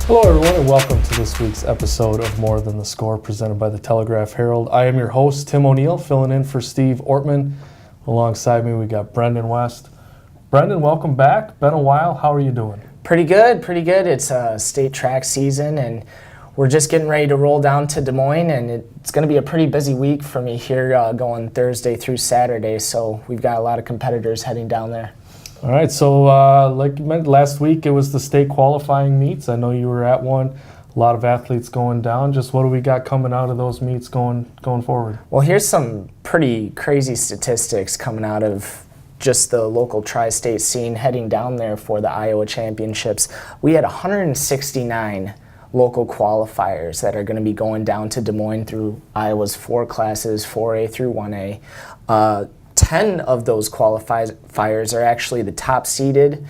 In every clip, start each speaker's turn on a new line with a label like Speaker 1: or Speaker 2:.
Speaker 1: Hello everyone and welcome to this week's episode of More Than the Score presented by the Telegraph Herald. I am your host, Tim O'Neill, filling in for Steve Ortman. Alongside me we got Brenden West. Brenden, welcome back. Been a while. How are you doing?
Speaker 2: Pretty good. It's a state track season and we're just getting ready to roll down to Des Moines, and it's going to be a pretty busy week for me here going Thursday through Saturday, so we've got a lot of competitors heading down there.
Speaker 1: All right, so like you mentioned last week, it was the state qualifying meets. I know you were at one. A lot of athletes going down. Just what do we got coming out of those meets going forward?
Speaker 2: Well, here's some pretty crazy statistics coming out of just the local tri-state scene heading down there for the Iowa Championships. We had 169 local qualifiers that are going to be going down to Des Moines through Iowa's four classes, 4A through 1A. 10 of those qualifiers are actually the top seeded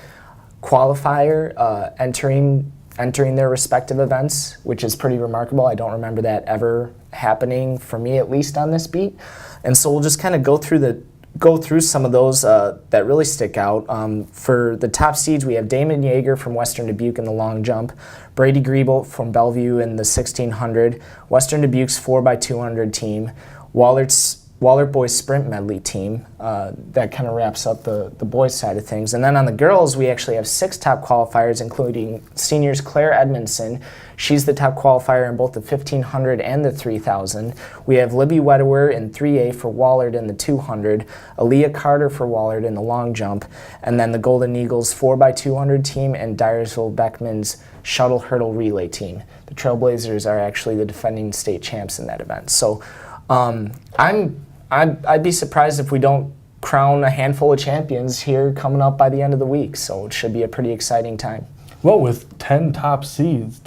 Speaker 2: qualifier entering their respective events, which is pretty remarkable. I don't remember that ever happening, for me at least, on this beat. And so we'll just kind of go through some of those that really stick out. For the top seeds, we have Damon Yeager from Western Dubuque in the long jump, Brady Griebel from Bellevue in the 1600, Western Dubuque's 4x200 team, Wahlert boys sprint medley team. That kind of wraps up the boys side of things. And then on the girls, we actually have 6 top qualifiers, including seniors Claire Edmondson. She's the top qualifier in both the 1500 and the 3000. We have Libby Wedewer in 3A for Wahlert in the 200, Aaliyah Carter for Wahlert in the long jump, and then the Golden Eagles 4x200 team and Dyersville Beckman's shuttle hurdle relay team. The Trailblazers are actually the defending state champs in that event. So I'd be surprised if we don't crown a handful of champions here coming up by the end of the week. So it should be a pretty exciting time.
Speaker 1: Well, with 10 top seeds,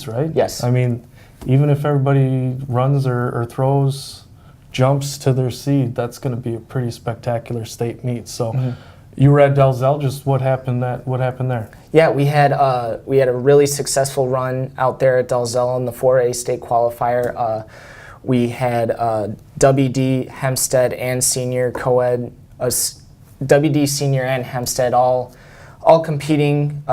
Speaker 1: right?
Speaker 2: Yes.
Speaker 1: I mean, even if everybody runs or throws jumps to their seed, that's going to be a pretty spectacular state meet. So you were at Dalzell. Just what happened there?
Speaker 2: Yeah, we had a really successful run out there at Dalzell in the 4A state qualifier. We had WD, Hempstead, and senior co-ed, WD, senior, and Hempstead all competing,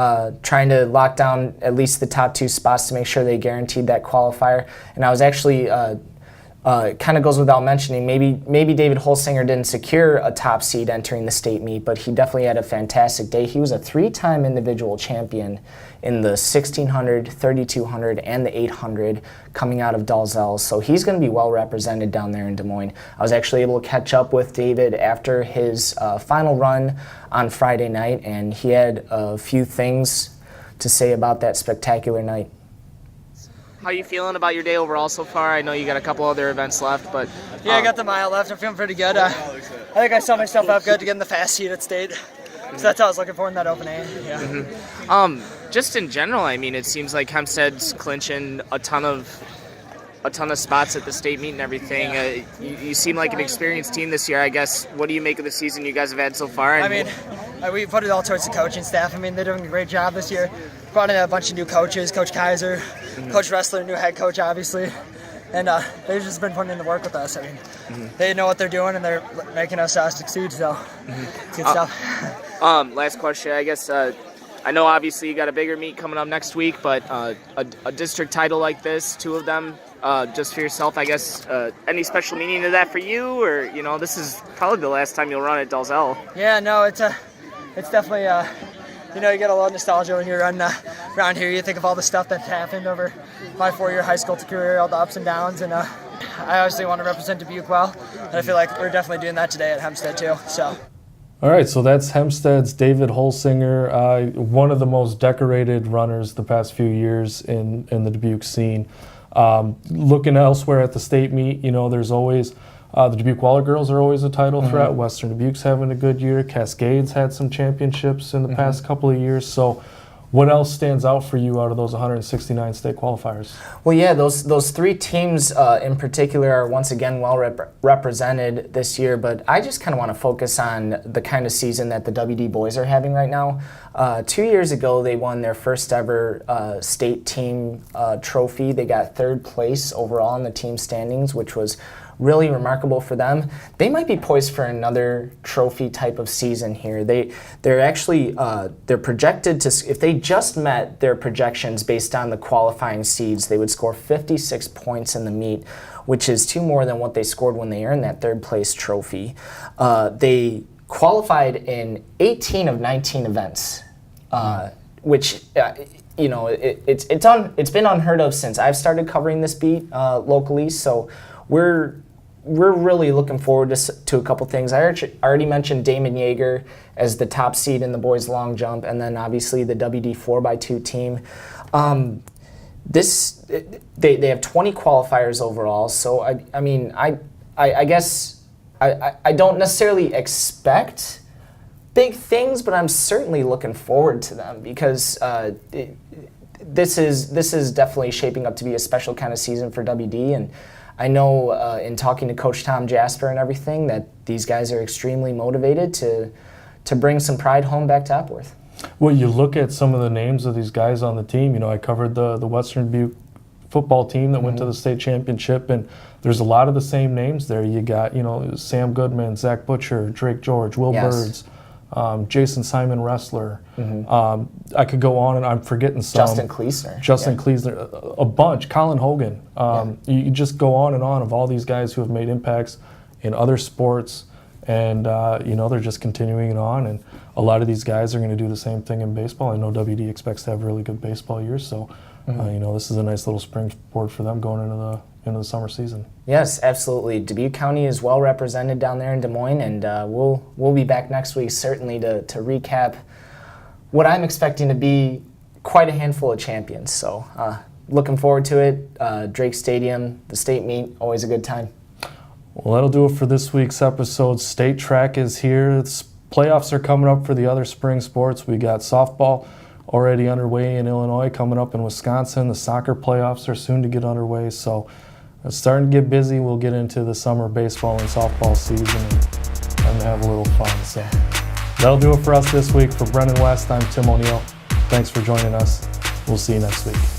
Speaker 2: trying to lock down at least the top 2 spots to make sure they guaranteed that qualifier. And I was actually, it kind of goes without mentioning, maybe David Holsinger didn't secure a top seed entering the state meet, but he definitely had a fantastic day. He was a 3-time individual champion in the 1600, 3200, and the 800 coming out of Dalzell. So he's going to be well represented down there in Des Moines. I was actually able to catch up with David after his final run on Friday night, and he had a few things to say about that spectacular night.
Speaker 3: How are you feeling about your day overall so far? I know you got a couple other events left, but...
Speaker 4: Yeah, I got the mile left. I'm feeling pretty good. I think I set myself up good to get in the fast heat at state. So that's what I was looking for in that open A. Yeah.
Speaker 3: Just in general, I mean, it seems like Hempstead's clinching a ton of spots at the state meet and everything. Yeah. You seem like an experienced team this year, I guess. What do you make of the season you guys have had so far?
Speaker 4: I mean, we put it all towards the coaching staff. I mean, they're doing a great job this year. Brought in a bunch of new coaches, Coach Kaiser, Coach Ressler, new head coach, obviously. And they've just been putting in the work with us. I mean, they know what they're doing, and they're making us succeed, so it's good stuff.
Speaker 3: Last question, I guess. I know obviously you got a bigger meet coming up next week, but a district title like this, 2 of them, just for yourself, I guess, any special meaning to that for you? Or, this is probably the last time you'll run at Dalzell.
Speaker 4: Yeah, no, it's definitely, you get a lot of nostalgia when you're running around here. You think of all the stuff that's happened over my 4-year high school career, all the ups and downs, and I obviously want to represent Dubuque well, and I feel like we're definitely doing that today at Hempstead too, so.
Speaker 1: All right, so that's Hempstead's David Holsinger, one of the most decorated runners the past few years in the Dubuque scene. Looking elsewhere at the state meet, there's always the Dubuque Waller girls are always a title threat. Western Dubuque's having a good year. Cascades had some championships in the past couple of years. So what else stands out for you out of those 169 state qualifiers?
Speaker 2: Well, yeah, those 3 teams in particular are once again well represented this year, but I just kind of want to focus on the kind of season that the WD boys are having right now. 2 years ago, they won their first ever state team trophy. They got 3rd place overall in the team standings, which was really remarkable for them. They might be poised for another trophy type of season here. They're actually they're projected to, if they just met their projections based on the qualifying seeds, they would score 56 points in the meet, which is 2 more than what they scored when they earned that 3rd place trophy. They qualified in 18 of 19 events, which it's been unheard of since I've started covering this beat locally. So we're really looking forward to a couple things. I already mentioned Damon Yeager as the top seed in the boys long jump, and then obviously the WD 4x2 team. They have 20 qualifiers overall. So I guess I don't necessarily expect big things, but I'm certainly looking forward to them because this is definitely shaping up to be a special kind of season for WD. And I know in talking to Coach Tom Jasper and everything that these guys are extremely motivated to bring some pride home back to Epworth.
Speaker 1: Well, you look at some of the names of these guys on the team. I covered the Western Dubuque football team that went to the state championship, and there's a lot of the same names there. You got, Sam Goodman, Zach Butcher, Drake George, Will Birds, Jason Simon Wrestler. I could go on, and I'm forgetting some.
Speaker 2: Justin Kleesner,
Speaker 1: a bunch. Colin Hogan. You just go on and on of all these guys who have made impacts in other sports, and they're just continuing it on. And a lot of these guys are going to do the same thing in baseball. I know WD expects to have really good baseball years, so this is a nice little springboard for them going into the summer season.
Speaker 2: Yes, absolutely. Dubuque County is well represented down there in Des Moines, and we'll be back next week certainly to recap what I'm expecting to be quite a handful of champions. So looking forward to it. Drake Stadium, the state meet, always a good time.
Speaker 1: Well, that'll do it for this week's episode. State track is here. Playoffs are coming up for the other spring sports. We got softball already underway in Illinois, coming up in Wisconsin. The soccer playoffs are soon to get underway. So it's starting to get busy. We'll get into the summer baseball and softball season and have a little fun. So that'll do it for us this week. For Brenden West, I'm Tim O'Neill. Thanks for joining us. We'll see you next week.